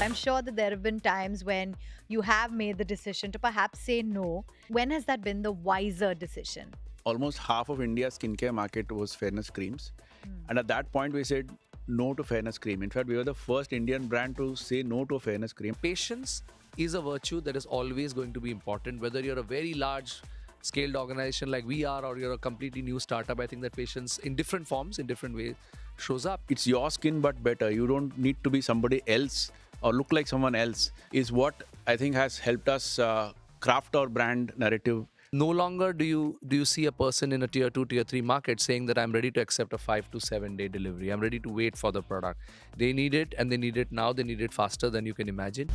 I'm sure that there have been times when you have made the decision to perhaps say no. When has that been the wiser decision? Almost half of India's skincare market was fairness creams. Hmm. And at that point, we said no to fairness cream. In fact, we were the first Indian brand to say no to a fairness cream. Patience is a virtue that is always going to be important, whether you're a very large scaled organization like we are or you're a completely new startup. I think that patience in different forms, in different ways, shows up. It's your skin, but better. You don't need to be somebody else or look like someone else, is what I think has helped us craft our brand narrative. No longer do you see a person in a tier 2, tier 3 market saying that I'm ready to accept a 5 to 7 day delivery. I'm ready to wait for the product. They need it, and they need it now. They need it faster than you can imagine.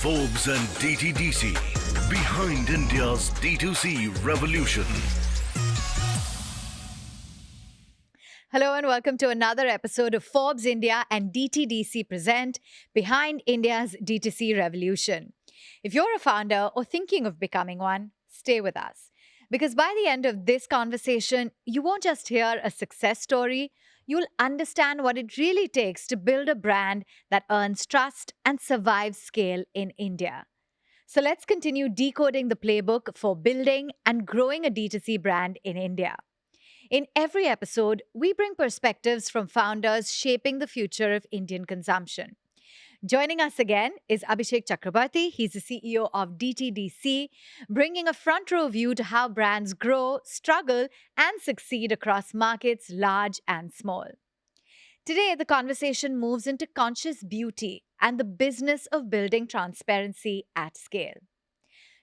Forbes and DTDC, behind India's D2C revolution. Hello and welcome to another episode of Forbes India and DTDC present Behind India's D2C Revolution. If you're a founder or thinking of becoming one, stay with us. Because by the end of this conversation, you won't just hear a success story, you'll understand what it really takes to build a brand that earns trust and survives scale in India. So let's continue decoding the playbook for building and growing a D2C brand in India. In every episode, we bring perspectives from founders shaping the future of Indian consumption. Joining us again is Abhishek Chakraborty. He's the CEO of DTDC, bringing a front row view to how brands grow, struggle, and succeed across markets large and small. Today, the conversation moves into conscious beauty and the business of building transparency at scale.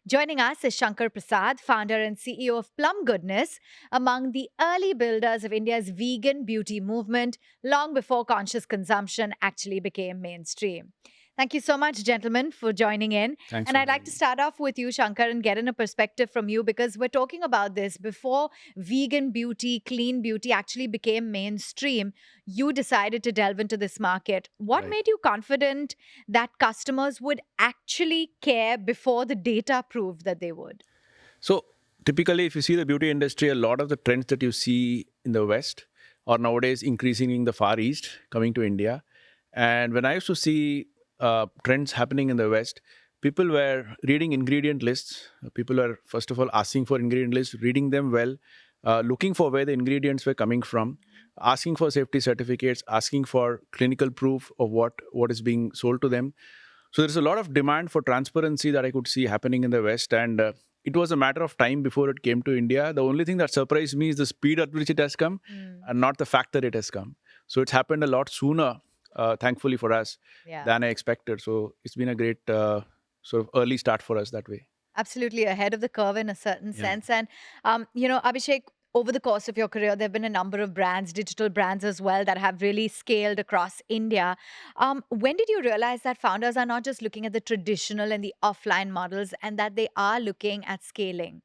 Joining us is Shankar Prasad, founder and CEO of Plum Goodness, among the early builders of India's vegan beauty movement, long before conscious consumption actually became mainstream. Thank you so much, gentlemen, for joining in. Thanks. And I'd like to start off with you, Shankar, and get in a perspective from you because we're talking about this before vegan beauty, clean beauty actually became mainstream. You decided to delve into this market. What Right. made you confident that customers would actually care before the data proved that they would? So typically, if you see the beauty industry, a lot of the trends that you see in the West are nowadays increasing in the Far East, coming to India. And when I used to see trends happening in the West, people were reading ingredient lists. People were, first of all, asking for ingredient lists, reading them well, looking for where the ingredients were coming from, asking for safety certificates, asking for clinical proof of what is being sold to them. So there's a lot of demand for transparency that I could see happening in the West. And it was a matter of time before it came to India. The only thing that surprised me is the speed at which it has come and not the fact that it has come. So it's happened a lot sooner, thankfully for us, than I expected. So it's been a great sort of early start for us that way. Absolutely ahead of the curve in a certain sense. And, Abhishek, over the course of your career, there have been a number of brands, digital brands as well, that have really scaled across India. When did you realize that founders are not just looking at the traditional and the offline models and that they are looking at scaling?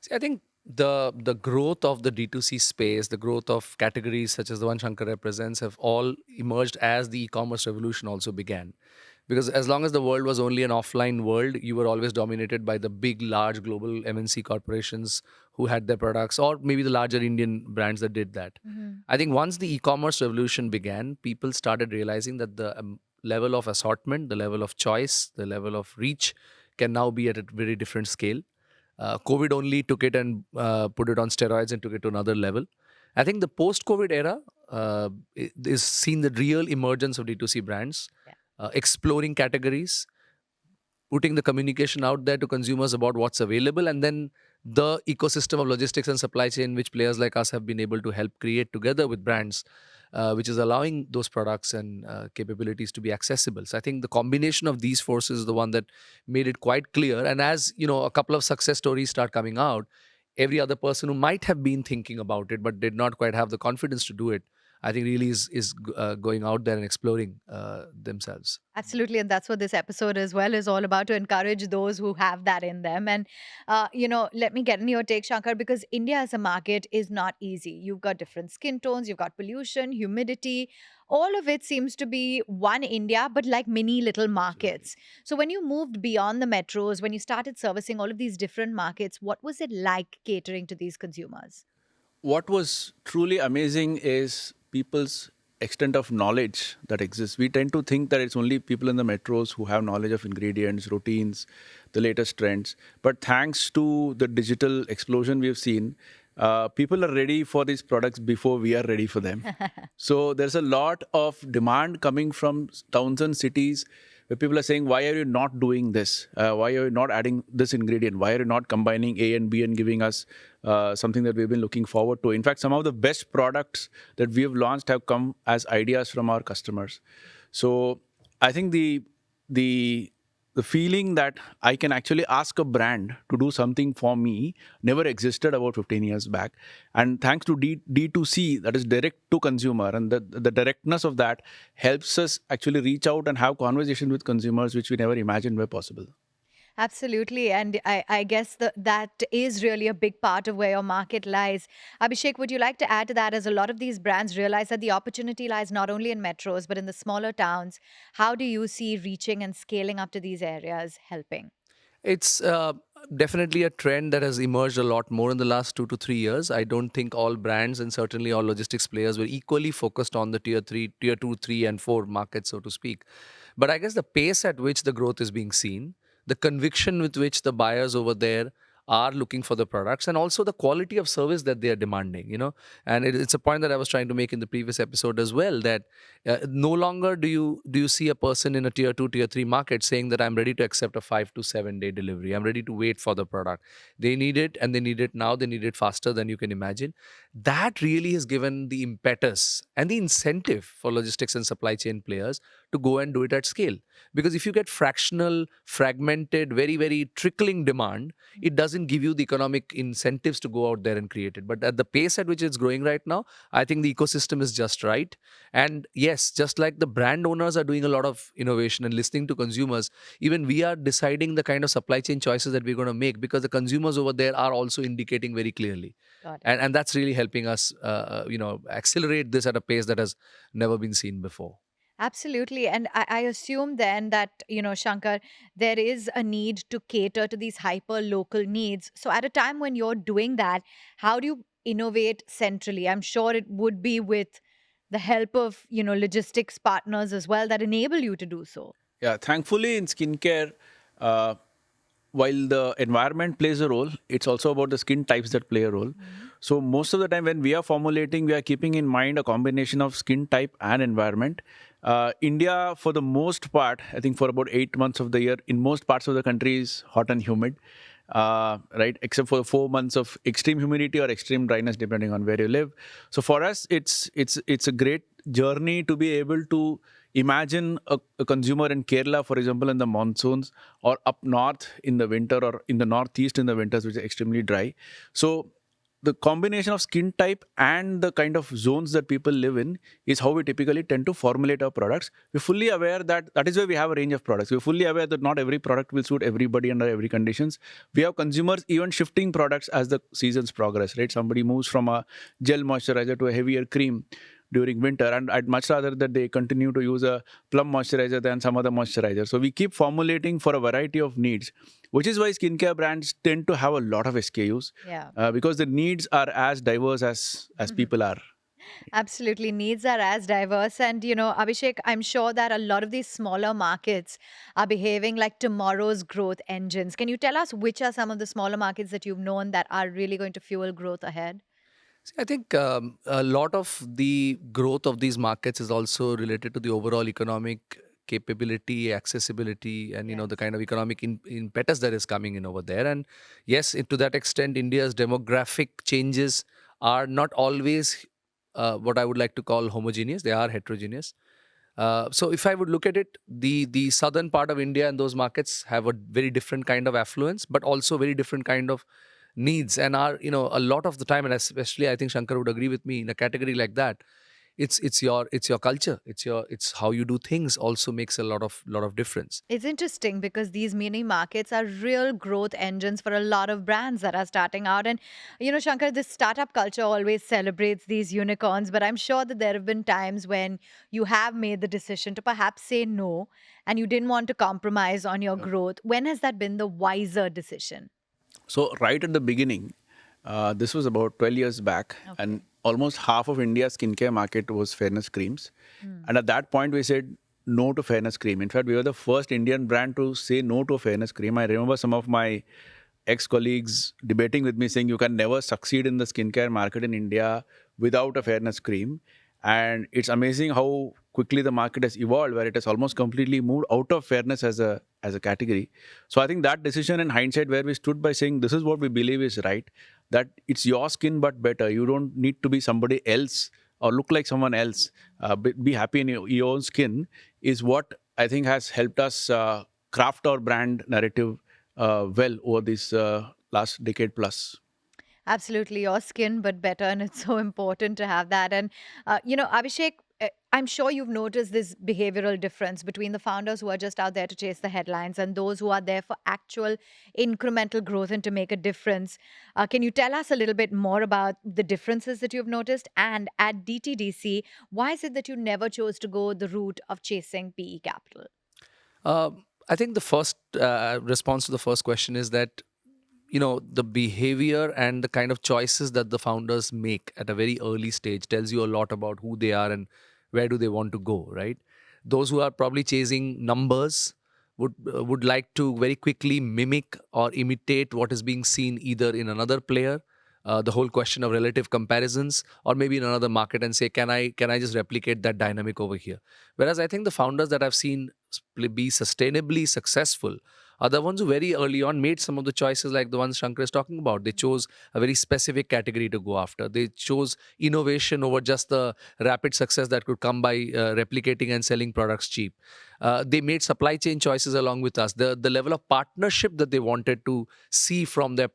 See, I think the growth of the D2C space, the growth of categories such as the one Shankar represents, have all emerged as the e-commerce revolution also began. Because as long as the world was only an offline world, you were always dominated by the big, large global MNC corporations who had their products, or maybe the larger Indian brands that did that. I think once the e-commerce revolution began, people started realizing that the level of assortment, the level of choice, the level of reach can now be at a very different scale. COVID only took it and put it on steroids and took it to another level. I think the post-COVID era is seen the real emergence of D2C brands, exploring categories, putting the communication out there to consumers about what's available, and then the ecosystem of logistics and supply chain, which players like us have been able to help create together with brands, which is allowing those products and capabilities to be accessible. So I think the combination of these forces is the one that made it quite clear. And as a couple of success stories start coming out, every other person who might have been thinking about it but did not quite have the confidence to do it, I think really is going out there and exploring themselves. Absolutely. And that's what this episode as well is all about, to encourage those who have that in them. And, let me get in your take, Shankar, because India as a market is not easy. You've got different skin tones, you've got pollution, humidity. All of it seems to be one India, but like mini little markets. So when you moved beyond the metros, when you started servicing all of these different markets, what was it like catering to these consumers? What was truly amazing is people's extent of knowledge that exists. We tend to think that it's only people in the metros who have knowledge of ingredients, routines, the latest trends. But thanks to the digital explosion we've seen, people are ready for these products before we are ready for them. So there's a lot of demand coming from towns and cities where people are saying, why are you not doing this? Why are you not adding this ingredient? Why are you not combining A and B and giving us something that we've been looking forward to? In fact, some of the best products that we have launched have come as ideas from our customers. So I think the feeling that I can actually ask a brand to do something for me never existed about 15 years back. And thanks to D2C, that is direct to consumer, and the directness of that helps us actually reach out and have conversations with consumers, which we never imagined were possible. Absolutely. And I guess that is really a big part of where your market lies. Abhishek, would you like to add to that, as a lot of these brands realize that the opportunity lies not only in metros, but in the smaller towns? How do you see reaching and scaling up to these areas helping? It's definitely a trend that has emerged a lot more in the last 2 to 3 years. I don't think all brands and certainly all logistics players were equally focused on the tier 3, tier 2, 3, and 4 markets, so to speak. But I guess the pace at which the growth is being seen, the conviction with which the buyers over there are looking for the products, and also the quality of service that they are demanding, and it's a point that I was trying to make in the previous episode as well, that no longer do you see a person in a tier 2, tier 3 market saying that I'm ready to accept a 5 to 7 day delivery, I'm ready to wait for the product. They need it, and they need it now, they need it faster than you can imagine. That really has given the impetus and the incentive for logistics and supply chain players to go and do it at scale. Because if you get fractional, fragmented, very, very trickling demand, it doesn't give you the economic incentives to go out there and create it. But at the pace at which it's growing right now, I think the ecosystem is just right. And yes, just like the brand owners are doing a lot of innovation and listening to consumers, even we are deciding the kind of supply chain choices that we're going to make, because the consumers over there are also indicating very clearly. Got it. And that's really helping us, accelerate this at a pace that has never been seen before. Absolutely. And I assume then that, Shankar, there is a need to cater to these hyper local needs. So at a time when you're doing that, how do you innovate centrally? I'm sure it would be with the help of, logistics partners as well that enable you to do so. Yeah, thankfully in skincare, uh, while the environment plays a role, it's also about the skin types that play a role. So most of the time when we are formulating, we are keeping in mind a combination of skin type and environment. India, for the most part, I think for about 8 months of the year, in most parts of the country is hot and humid, right? Except for 4 months of extreme humidity or extreme dryness, depending on where you live. So for us, it's a great journey to be able to imagine a consumer in Kerala, for example, in the monsoons, or up north in the winter, or in the northeast in the winters, which is extremely dry. So the combination of skin type and the kind of zones that people live in is how we typically tend to formulate our products. We're fully aware that that is why we have a range of products. We're fully aware that not every product will suit everybody under every conditions. We have consumers even shifting products as the seasons progress, right? Somebody moves from a gel moisturizer to a heavier cream during winter, and I'd much rather that they continue to use a plum moisturizer than some other moisturizer. So we keep formulating for a variety of needs, which is why skincare brands tend to have a lot of SKUs, Yeah. because the needs are as diverse as people are. Absolutely. Needs are as diverse. And, Abhishek, I'm sure that a lot of these smaller markets are behaving like tomorrow's growth engines. Can you tell us which are some of the smaller markets that you've known that are really going to fuel growth ahead? See, I think a lot of the growth of these markets is also related to the overall economic capability, accessibility, and Yes. the kind of economic impetus that is coming in over there. And yes, to that extent, India's demographic changes are not always what I would like to call homogeneous. They are heterogeneous. So if I would look at it, the southern part of India and those markets have a very different kind of affluence, but also very different kind of needs, and are a lot of the time, and especially I think Shankar would agree with me, in a category like that, it's your culture, it's how you do things also makes a lot of difference. It's interesting because these mini markets are real growth engines for a lot of brands that are starting out. And, Shankar, this startup culture always celebrates these unicorns, but I'm sure that there have been times when you have made the decision to perhaps say no and you didn't want to compromise on your growth. When has that been the wiser decision? So right at the beginning, This was about 12 years back, and almost half of India's skincare market was fairness creams. And at that point, we said no to fairness cream. In fact, we were the first Indian brand to say no to a fairness cream. I remember some of my ex-colleagues debating with me saying you can never succeed in the skincare market in India without a fairness cream. And it's amazing how quickly the market has evolved, where it has almost completely moved out of fairness as a category. So I think that decision in hindsight, where we stood by saying this is what we believe is right, that it's your skin but better. You don't need to be somebody else or look like someone else. Be happy in your own skin is what I think has helped us craft our brand narrative well over this last decade plus. Absolutely, your skin, but better. And it's so important to have that. And, Abhishek, I'm sure you've noticed this behavioral difference between the founders who are just out there to chase the headlines and those who are there for actual incremental growth and to make a difference. Can you tell us a little bit more about the differences that you've noticed? And at DTDC, why is it that you never chose to go the route of chasing PE capital? I think the first response to the first question is that the behavior and the kind of choices that the founders make at a very early stage tells you a lot about who they are and where do they want to go, right? Those who are probably chasing numbers would like to very quickly mimic or imitate what is being seen either in another player, the whole question of relative comparisons, or maybe in another market, and say, can I just replicate that dynamic over here? Whereas I think the founders that I've seen be sustainably successful are the ones who very early on made some of the choices like the ones Shankar is talking about. They chose a very specific category to go after. They chose innovation over just the rapid success that could come by replicating and selling products cheap. They made supply chain choices along with us. The level of partnership that they wanted to see from the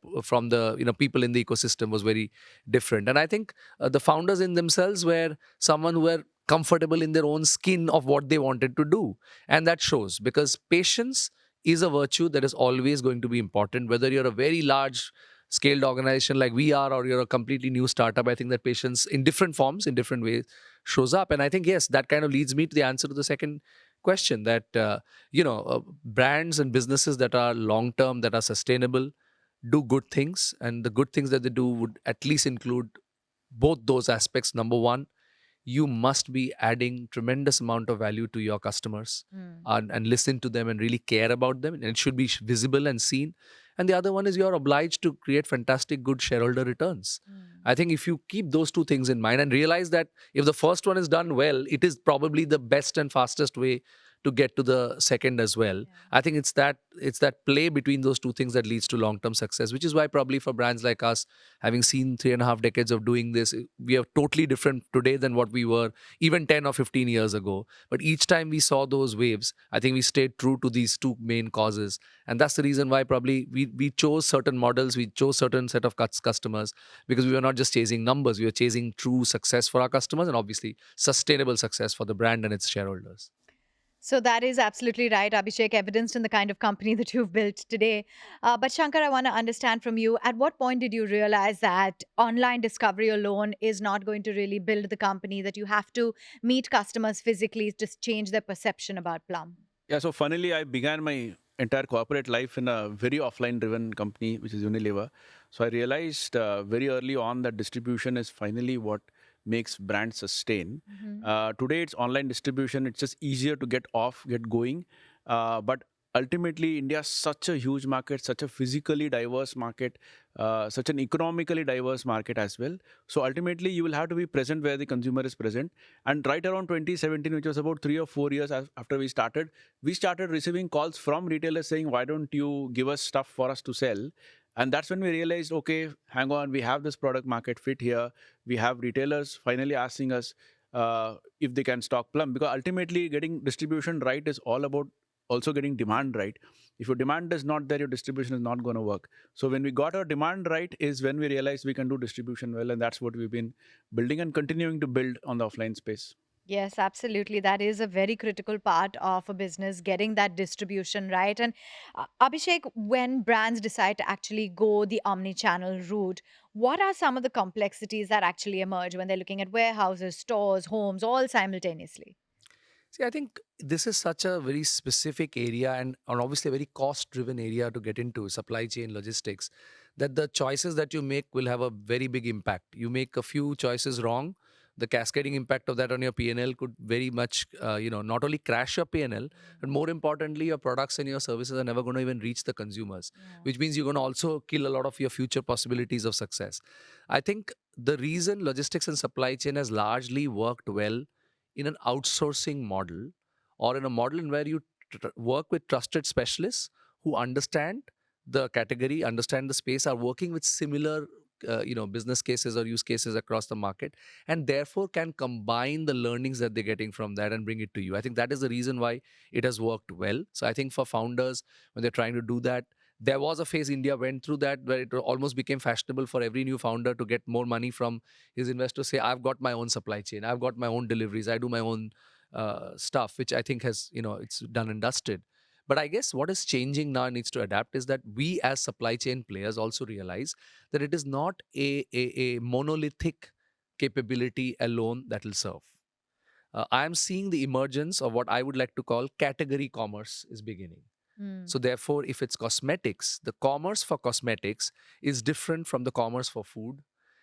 people in the ecosystem was very different. And I think the founders in themselves were someone who were comfortable in their own skin of what they wanted to do. And that shows, because patience is a virtue that is always going to be important. Whether you're a very large scaled organization like we are, or you're a completely new startup, I think that patience in different forms, in different ways, shows up. And I think, yes, that kind of leads me to the answer to the second question, that, brands and businesses that are long-term, that are sustainable, do good things. And the good things that they do would at least include both those aspects. Number one, you must be adding tremendous amount of value to your customers and listen to them and really care about them. And it should be visible and seen. And the other one is you're obliged to create fantastic, good shareholder returns. I think if you keep those two things in mind and realize that if the first one is done well, it is probably the best and fastest way to get to the second as well. Yeah. I think it's that play between those two things that leads to long-term success, which is why probably for brands like us, having seen 3.5 decades of doing this, we are totally different today than what we were even 10 or 15 years ago. But each time we saw those waves, I think we stayed true to these two main causes. And that's the reason why probably we chose certain models, we chose certain set of customers, because we were not just chasing numbers, we were chasing true success for our customers and obviously sustainable success for the brand and its shareholders. So that is absolutely right, Abhishek, evidenced in the kind of company that you've built today. But Shankar, I want to understand from you, at what point did you realize that online discovery alone is not going to really build the company, that you have to meet customers physically to change their perception about Plum? Yeah, so funnily, I began my entire corporate life in a very offline-driven company, which is Unilever. So I realized very early on that distribution is finally what makes brands sustain. Today, it's online distribution. It's just easier to get going. But ultimately, India is such a huge market, such a physically diverse market, such an economically diverse market as well. So ultimately, you will have to be present where the consumer is present. And right around 2017, which was about 3 or 4 years after we started receiving calls from retailers saying, why don't you give us stuff for us to sell? And that's when we realized, okay, hang on, we have this product market fit here. We have retailers finally asking us if they can stock Plum. Because ultimately, getting distribution right is all about also getting demand right. If your demand is not there, your distribution is not going to work. So when we got our demand right is when we realized we can do distribution well. And that's what we've been building and continuing to build on the offline space. Yes, absolutely. That is a very critical part of a business, getting that distribution right. And Abhishek, when brands decide to actually go the omni-channel route, what are some of the complexities that actually emerge when they're looking at warehouses, stores, homes, all simultaneously? See, I think this is such a very specific area and obviously a very cost-driven area to get into, supply chain logistics, that the choices that you make will have a very big impact. You make a few choices wrong, the cascading impact of that on your P&L could very much, not only crash your P&L, but more importantly, your products and your services are never going to even reach the consumers, which means you're going to also kill a lot of your future possibilities of success. I think the reason logistics and supply chain has largely worked well in an outsourcing model, or in a model in where you work with trusted specialists who understand the category, understand the space, are working with similar business cases or use cases across the market, and therefore can combine the learnings that they're getting from that and bring it to you. I think that is the reason why it has worked well. So I think for founders, when they're trying to do that, there was a phase India went through that where it almost became fashionable for every new founder to get more money from his investors, say, I've got my own supply chain, I've got my own deliveries, I do my own stuff, which I think has, it's done and dusted. But I guess what is changing now and needs to adapt is that we as supply chain players also realize that it is not a monolithic capability alone that will serve. I am seeing the emergence of what I would like to call category commerce is beginning. So therefore, if it's cosmetics, the commerce for cosmetics is different from the commerce for food.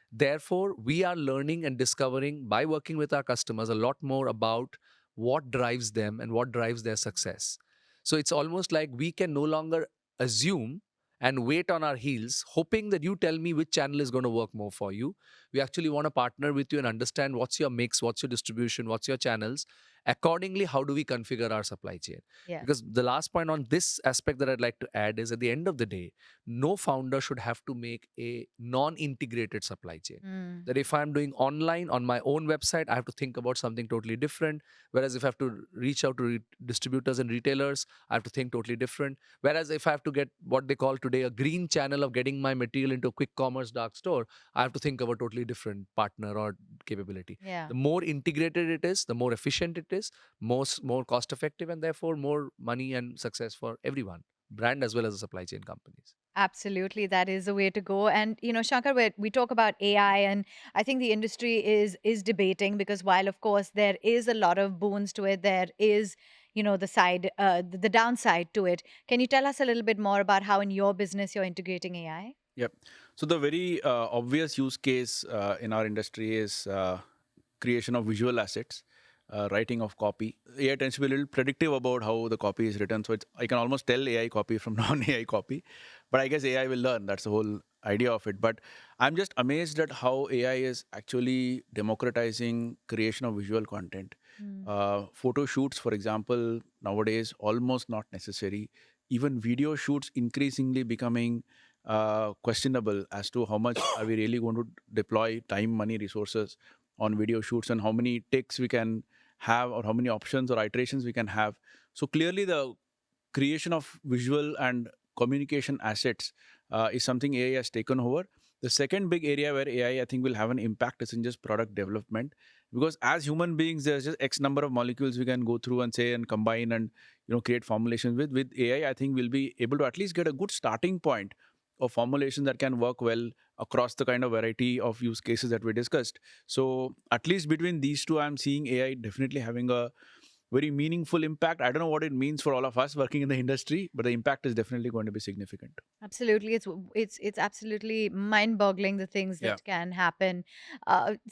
Therefore, we are learning and discovering by working with our customers a lot more about what drives them and what drives their success. So it's almost like we can no longer assume and wait on our heels, hoping that you tell me which channel is going to work more for you. We actually want to partner with you and understand what's your mix, what's your distribution, what's your channels. Accordingly, how do we configure our supply chain? Yeah. Because the last point on this aspect that I'd like to add is, at the end of the day, no founder should have to make a non-integrated supply chain. That if I'm doing online on my own website, I have to think about something totally different. Whereas if I have to reach out to distributors and retailers, I have to think totally different. Whereas if I have to get what they call today a green channel of getting my material into a quick commerce dark store, I have to think of a totally different partner or capability. Yeah. The more integrated it is, the more efficient it is, more cost effective, and therefore more money and success for everyone, brand as well as the supply chain companies. Absolutely, that is the way to go. And Shankar, we talk about AI, and I think the industry is debating, because while of course there is a lot of boons to it, there is the downside to it. Can you tell us a little bit more about how in your business you're integrating AI? Yep. So the very obvious use case in our industry is creation of visual assets, writing of copy. AI tends to be a little predictive about how the copy is written. So I can almost tell AI copy from non-AI copy. But I guess AI will learn. That's the whole idea of it. But I'm just amazed at how AI is actually democratizing creation of visual content. Photo shoots, for example, nowadays almost not necessary. Even video shoots increasingly becoming questionable as to how much are we really going to deploy time, money, resources on video shoots, and how many takes we can have, or how many options or iterations we can have. So clearly the creation of visual and communication assets is something AI has taken over. The second big area where AI, I think, will have an impact is in just product development. Because as human beings, there's just X number of molecules we can go through and say and combine and create formulations with. With AI, I think we'll be able to at least get a good starting point of formulation that can work well across the kind of variety of use cases that we discussed. So at least between these two, I'm seeing AI definitely having a very meaningful impact. I don't know what it means for all of us working in the industry, but the impact is definitely going to be significant. Absolutely, it's absolutely mind-boggling the things Yeah. that can happen.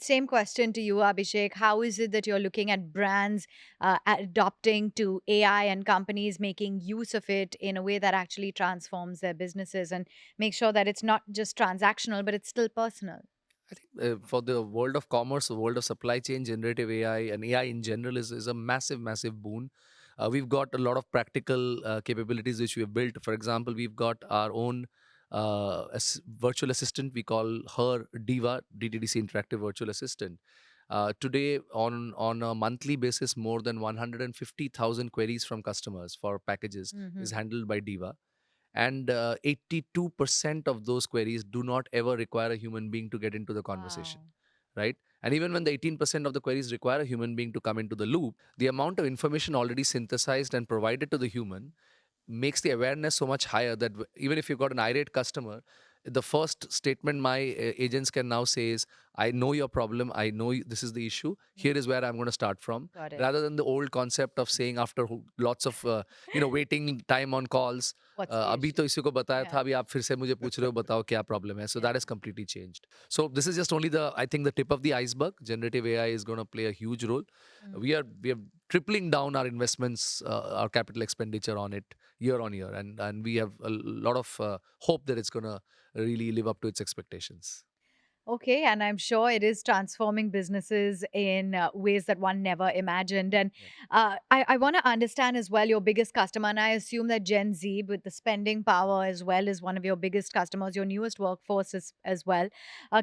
Same question to you, Abhishek. How is it that you're looking at brands adopting to AI and companies making use of it in a way that actually transforms their businesses and make sure that it's not just transactional, but it's still personal? I think for the world of commerce, the world of supply chain, generative AI and AI in general is a massive, massive boon. We've got a lot of practical capabilities which we've built. For example, we've got our own virtual assistant. We call her Diva, DTDC Interactive Virtual Assistant. Today, on a monthly basis, more than 150,000 queries from customers for packages is handled by Diva. And 82% of those queries do not ever require a human being to get into the conversation, right? And even when the 18% of the queries require a human being to come into the loop, the amount of information already synthesized and provided to the human makes the awareness so much higher that even if you've got an irate customer, the first statement my agents can now say is, I know your problem. I know this is the issue. Here is where I'm going to start from. Got it. Rather than the old concept of saying after lots of waiting time on calls, What's the अभी issue? तो इसी को बताया Yeah. था, अभी आप फिर से मुझे पूछ रहे हो, बताओ क्या problem है. So that has completely changed. So this is just only I think the tip of the iceberg. Generative AI is going to play a huge role. We are tripling down our investments, our capital expenditure on it year on year, and we have a lot of hope that it's going to really live up to its expectations. Okay, and I'm sure it is transforming businesses in ways that one never imagined. And I want to understand as well your biggest customer, and I assume that Gen Z, with the spending power as well, is one of your biggest customers, your newest workforce as well.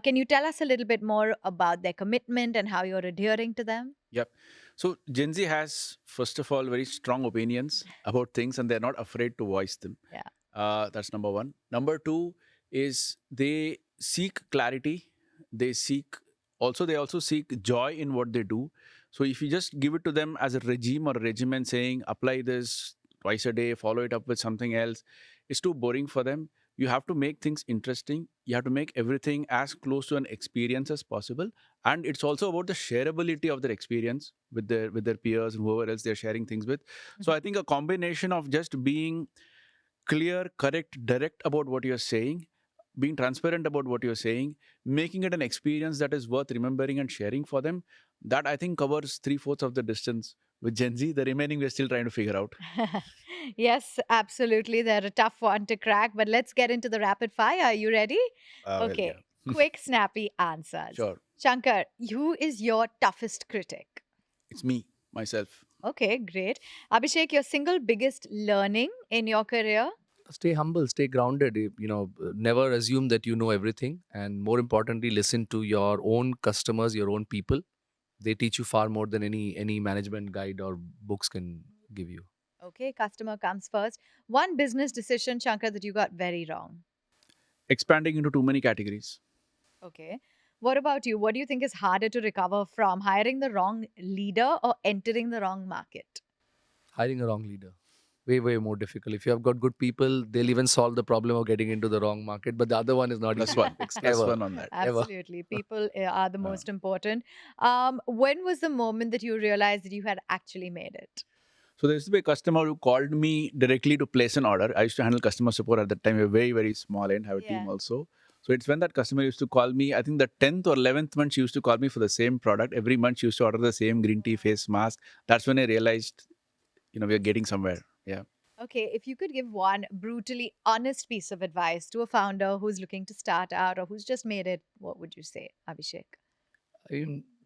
Can you tell us a little bit more about their commitment and how you're adhering to them? Yep. So Gen Z has, first of all, very strong opinions about things, and they're not afraid to voice them. Yeah. That's number one. Number two is they seek clarity. They also seek joy in what they do. So if you just give it to them as a regime or a regimen saying, apply this twice a day, follow it up with something else, it's too boring for them. You have to make things interesting. You have to make everything as close to an experience as possible. And it's also about the shareability of their experience with their peers and whoever else they're sharing things with. So I think a combination of just being clear, correct, direct about what you're saying, being transparent about what you're saying, making it an experience that is worth remembering and sharing for them, that I think covers 3/4 of the distance. With Gen Z, the remaining we're still trying to figure out. Yes, absolutely. They're a tough one to crack, but let's get into the rapid fire. Are you ready? Well, Okay. yeah. Quick, snappy answers. Sure. Shankar, who is your toughest critic? It's me, myself. Okay, great. Abhishek, your single biggest learning in your career? Stay humble, stay grounded. Never assume that you know everything, and more importantly, listen to your own customers, your own people. They teach you far more than any management guide or books can give you. Okay, customer comes first. One business decision, Shankar, that you got very wrong. Expanding into too many categories. Okay. What about you? What do you think is harder to recover from, hiring the wrong leader or entering the wrong market? Hiring a wrong leader. Way, way more difficult. If you have got good people, they'll even solve the problem of getting into the wrong market. But the other one is not Plus easy. one. Fix Plus ever. one on that. Ever. Absolutely. People are the most important. When was the moment that you realized that you had actually made it? So there used to be a customer who called me directly to place an order. I used to handle customer support at that time. We were very, very small and have a team Yeah. also. So it's when that customer used to call me, I think the 10th or 11th month, she used to call me for the same product. Every month she used to order the same green tea face mask. That's when I realized, we're getting somewhere. Yeah. Okay, if you could give one brutally honest piece of advice to a founder who's looking to start out or who's just made it, what would you say, Abhishek?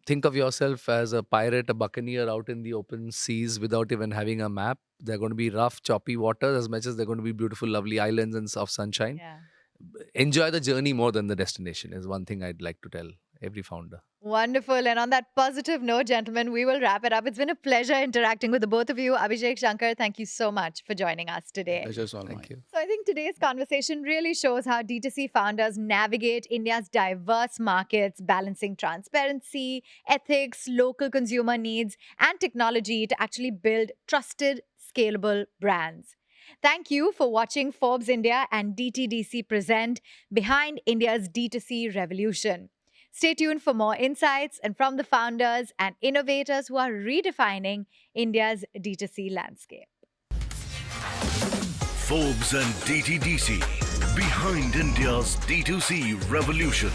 Think of yourself as a pirate, a buccaneer out in the open seas without even having a map. They're going to be rough, choppy waters as much as they're going to be beautiful, lovely islands and of sunshine. Yeah. Enjoy the journey more than the destination is one thing I'd like to tell every founder. Wonderful. And on that positive note, gentlemen, we will wrap it up. It's been a pleasure interacting with the both of you. Abhishek, Shankar, thank you so much for joining us today. Pleasure's all mine. Thank you. So I think today's conversation really shows how D2C founders navigate India's diverse markets, balancing transparency, ethics, local consumer needs, and technology to actually build trusted, scalable brands. Thank you for watching Forbes India and DTDC present Behind India's D2C Revolution. Stay tuned for more insights and from the founders and innovators who are redefining India's D2C landscape. Forbes and DTDC. Behind India's D2C revolution.